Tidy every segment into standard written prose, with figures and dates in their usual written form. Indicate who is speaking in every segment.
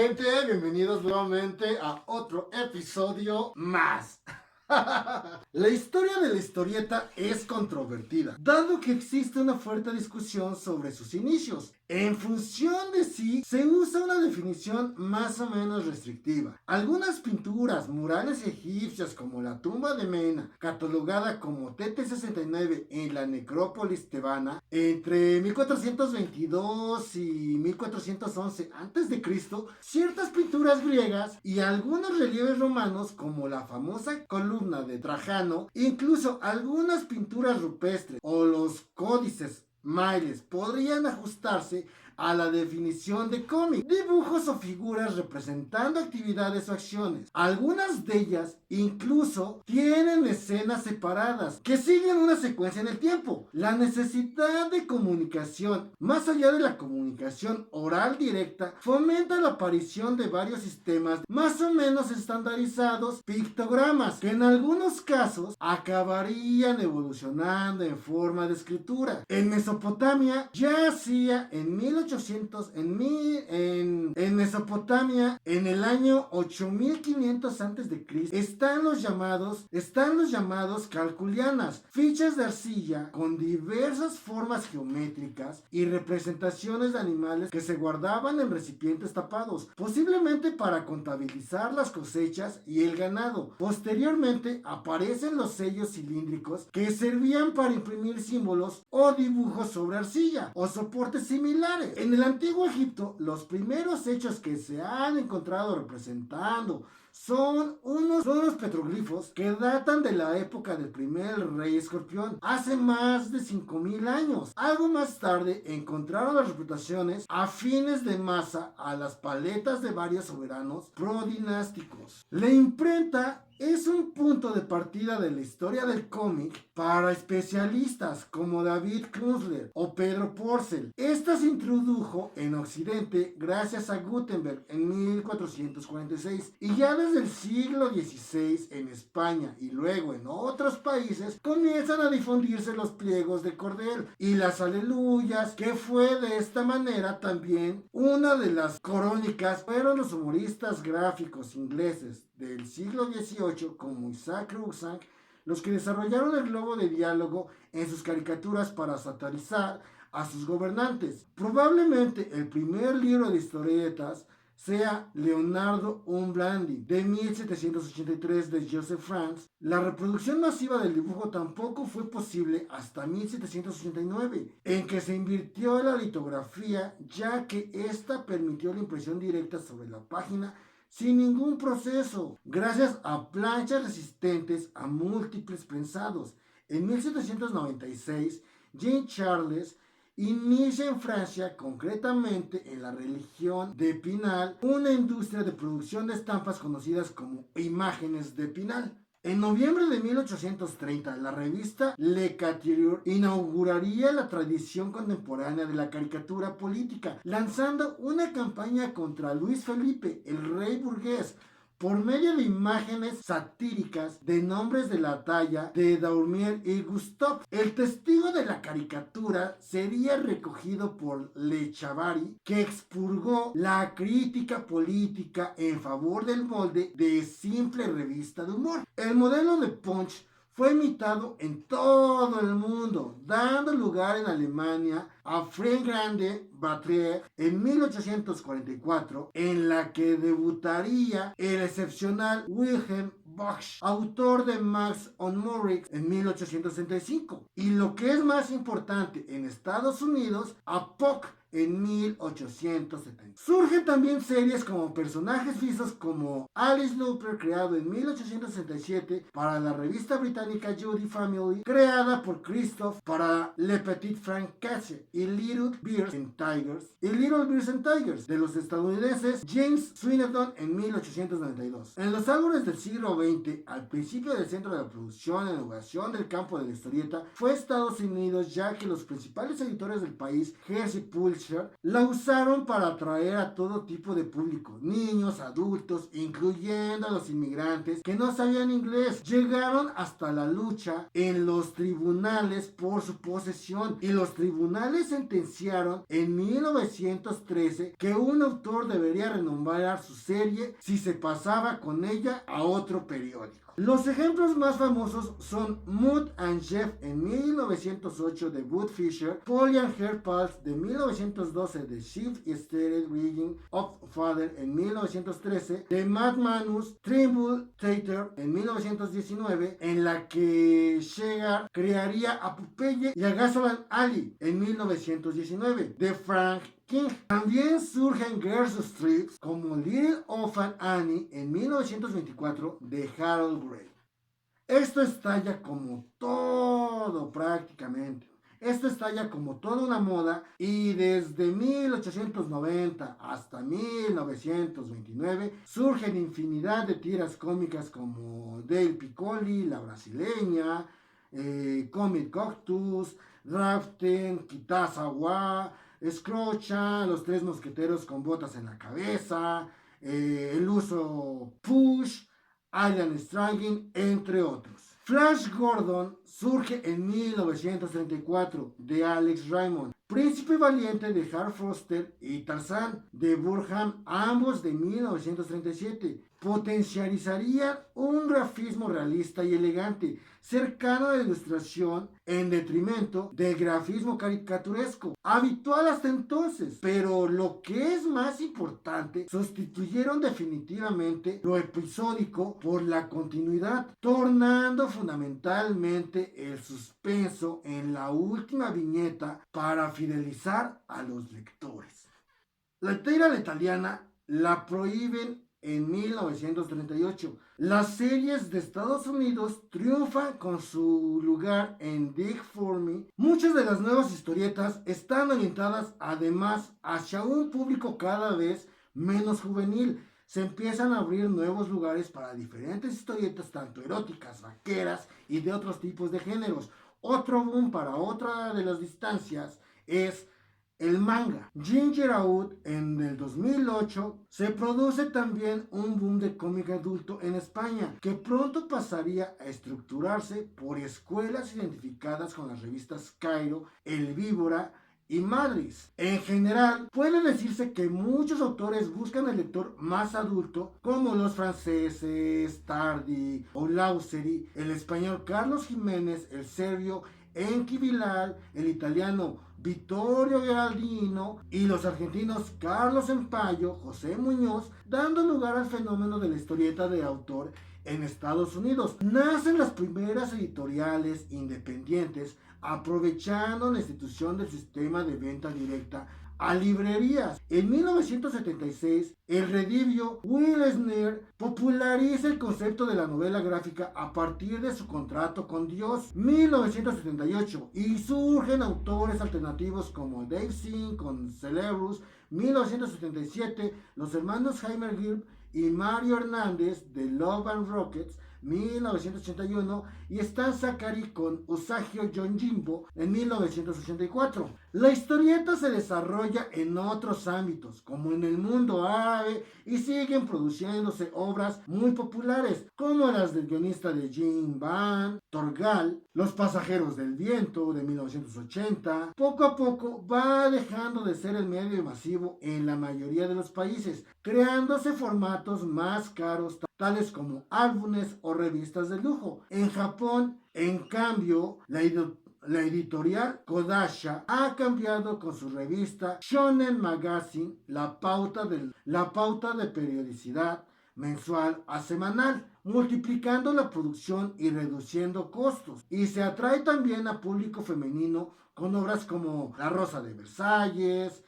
Speaker 1: gente? Bienvenidos nuevamente a otro episodio más. La historia de la historieta es controvertida, dado que existe una fuerte discusión sobre sus inicios. En función de sí, se usa una definición más o menos restrictiva. Algunas pinturas, murales egipcias como la tumba de Mena, catalogada como TT69 en la necrópolis tebana, entre 1422 y 1411 a.C., ciertas pinturas griegas y algunos relieves romanos como la famosa columna de Trajano, incluso algunas pinturas rupestres o los códices mayas podrían ajustarse a la definición de cómic, dibujos o figuras representando actividades o acciones. Algunas de ellas incluso tienen escenas separadas que siguen una secuencia en el tiempo. La necesidad de comunicación, más allá de la comunicación oral directa, fomenta la aparición de varios sistemas más o menos estandarizados, pictogramas, que en algunos casos acabarían evolucionando en forma de escritura. En Mesopotamia ya hacía en 1800, en Mesopotamia, en el año 8500 a.C., están los llamados calculianas, fichas de arcilla con diversas formas geométricas y representaciones de animales que se guardaban en recipientes tapados, posiblemente para contabilizar las cosechas y el ganado. Posteriormente aparecen los sellos cilíndricos que servían para imprimir símbolos o dibujos sobre arcilla o soportes similares. En el antiguo Egipto, los primeros hechos que se han encontrado representando son unos petroglifos que datan de la época del primer rey escorpión, hace más de 5000 años. Algo más tarde encontraron las representaciones afines de masa a las paletas de varios soberanos prodinásticos. La imprenta es un punto de partida de la historia del cómic para especialistas como David Künstler o Pedro Porcel. Esta se introdujo en Occidente gracias a Gutenberg en 1446 y ya desde el siglo XVI en España y luego en otros países comienzan a difundirse los pliegos de cordel y las aleluyas, que fue de esta manera también una de las crónicas. Fueron los humoristas gráficos ingleses del siglo XVIII como Isaac Cruikshank los que desarrollaron el globo de diálogo en sus caricaturas para satirizar a sus gobernantes. Probablemente el primer libro de historietas sea Leonardo Umblandi de 1783 de Joseph Franz. La reproducción masiva del dibujo tampoco fue posible hasta 1789, en que se invirtió la litografía, ya que esta permitió la impresión directa sobre la página sin ningún proceso, gracias a planchas resistentes a múltiples prensados. En 1796, Jean Charles inicia en Francia, concretamente en la región de Epinal, una industria de producción de estampas conocidas como imágenes de Epinal. En noviembre de 1830, la revista Le Catirier inauguraría la tradición contemporánea de la caricatura política, lanzando una campaña contra Luis Felipe, el rey burgués, por medio de imágenes satíricas de nombres de la talla de Daumier y Gustav. El testigo de la caricatura sería recogido por Le Chavari, que expurgó la crítica política en favor del molde de simple revista de humor. El modelo de Punch fue imitado en todo el mundo, dando lugar en Alemania a Grande Battier en 1844, en la que debutaría el excepcional Wilhelm Busch, autor de Max und Moritz en 1865. Y lo que es más importante, en Estados Unidos, a Puck en 1870. Surgen también series como personajes fijos como Alice Looper, creado en 1867 para la revista británica Judy Family, creada por Christoph para Le Petit Francais, y Little Bears and Tigers de los estadounidenses James Swinnerton en 1892. En los álbumes del siglo XX, al principio del centro de la producción e innovación del campo de la historieta fue Estados Unidos, ya que los principales editores del país, Hershey Pulse Fisher, la usaron para atraer a todo tipo de público, niños, adultos, incluyendo a los inmigrantes que no sabían inglés. Llegaron hasta la lucha en los tribunales por su posesión y los tribunales sentenciaron en 1913 que un autor debería renombrar su serie si se pasaba con ella a otro periódico. Los ejemplos más famosos son Mutt and Jeff en 1908 de Bud Fisher, Polly and Her Pals de 1912 de Shift y Steady Reading of Father en 1913, de Matt Manus, Trimble Theater en 1919, en la que Shegar crearía a Popeye y a Gasoline Alley en 1919, de Frank King. También surgen Girls Strips como Little Orphan Annie en 1924 de Harold Gray. Esto estalla como todo prácticamente. Esto estalla como toda una moda y desde 1890 hasta 1929 surgen infinidad de tiras cómicas como Dale Piccoli, La Brasileña, Comic Coctus, Draften, Kitazawa, Scrocha, Los Tres Mosqueteros con Botas en la Cabeza, El Uso Push, Alien Striking, entre otros. Flash Gordon surge en 1934 de Alex Raymond, Príncipe Valiente de Hal Foster y Tarzán de Burham, ambos de 1937. Potencializarían un grafismo realista y elegante, cercano a la ilustración, en detrimento del grafismo caricaturesco, habitual hasta entonces. Pero lo que es más importante, sustituyeron definitivamente lo episódico por la continuidad, tornando fundamentalmente el suspenso en la última viñeta para fidelizar a los lectores. La tira italiana la prohíben en 1938. Las series de Estados Unidos triunfan con su lugar en Dig For Me. Muchas de las nuevas historietas están orientadas además hacia un público cada vez menos juvenil. Se empiezan a abrir nuevos lugares para diferentes historietas, tanto eróticas, vaqueras y de otros tipos de géneros. Otro boom para otra de las distancias es el manga. Ginger Out en el 2008 se produce también un boom de cómic adulto en España, que pronto pasaría a estructurarse por escuelas identificadas con las revistas Cairo, El Víbora y Madris. En general, puede decirse que muchos autores buscan el lector más adulto, como los franceses Tardi o Lauseri, el español Carlos Jiménez, el serbio Enki Bilal, el italiano Vittorio Geraldino y los argentinos Carlos Empayo, José Muñoz, dando lugar al fenómeno de la historieta de autor en Estados Unidos. Nacen las primeras editoriales independientes, aprovechando la institución del sistema de venta directa a librerías. En 1976, el redivio Will Eisner populariza el concepto de la novela gráfica a partir de su contrato con Dios, 1978, y surgen autores alternativos como Dave Sim con Celebrus, 1977, los hermanos Heimer Gilb y Mario Hernández de Love and Rockets, 1981, y Stan Zachary con Usagio Yojimbo en 1984. La historieta se desarrolla en otros ámbitos, como en el mundo árabe, y siguen produciéndose obras muy populares, como las del guionista de Jim Van Torgal, Los Pasajeros del Viento de 1980. Poco a poco va dejando de ser el medio masivo en la mayoría de los países, creándose formatos más caros, tales como álbumes o revistas de lujo. En Japón, en cambio, la editorial Kodansha ha cambiado con su revista Shonen Magazine la pauta de periodicidad mensual a semanal, multiplicando la producción y reduciendo costos. Y se atrae también a público femenino con obras como La Rosa de Versalles,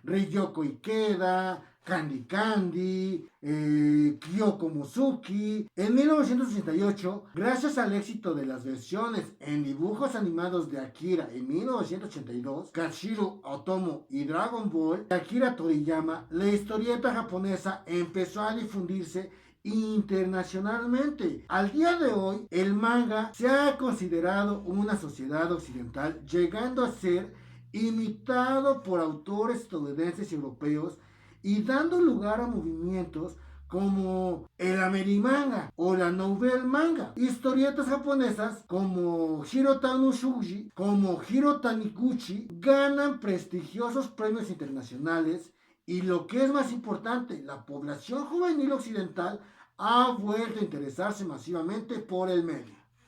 Speaker 1: Ryoko Ikeda, Candy Candy, Kyoko Musuki. En 1988, gracias al éxito de las versiones en dibujos animados de Akira en 1982, Katshiro Otomo y Dragon Ball de Akira Toriyama, la historieta japonesa empezó a difundirse internacionalmente. Al día de hoy, el manga se ha considerado una sociedad occidental, llegando a ser imitado por autores estadounidenses y europeos y dando lugar a movimientos como el Amerimanga o la Nouvelle Manga. Historietas japonesas como Hirota no Shuji, como Hiro Taniguchi, ganan prestigiosos premios internacionales y lo que es más importante, la población juvenil occidental ha vuelto a interesarse masivamente por el medio.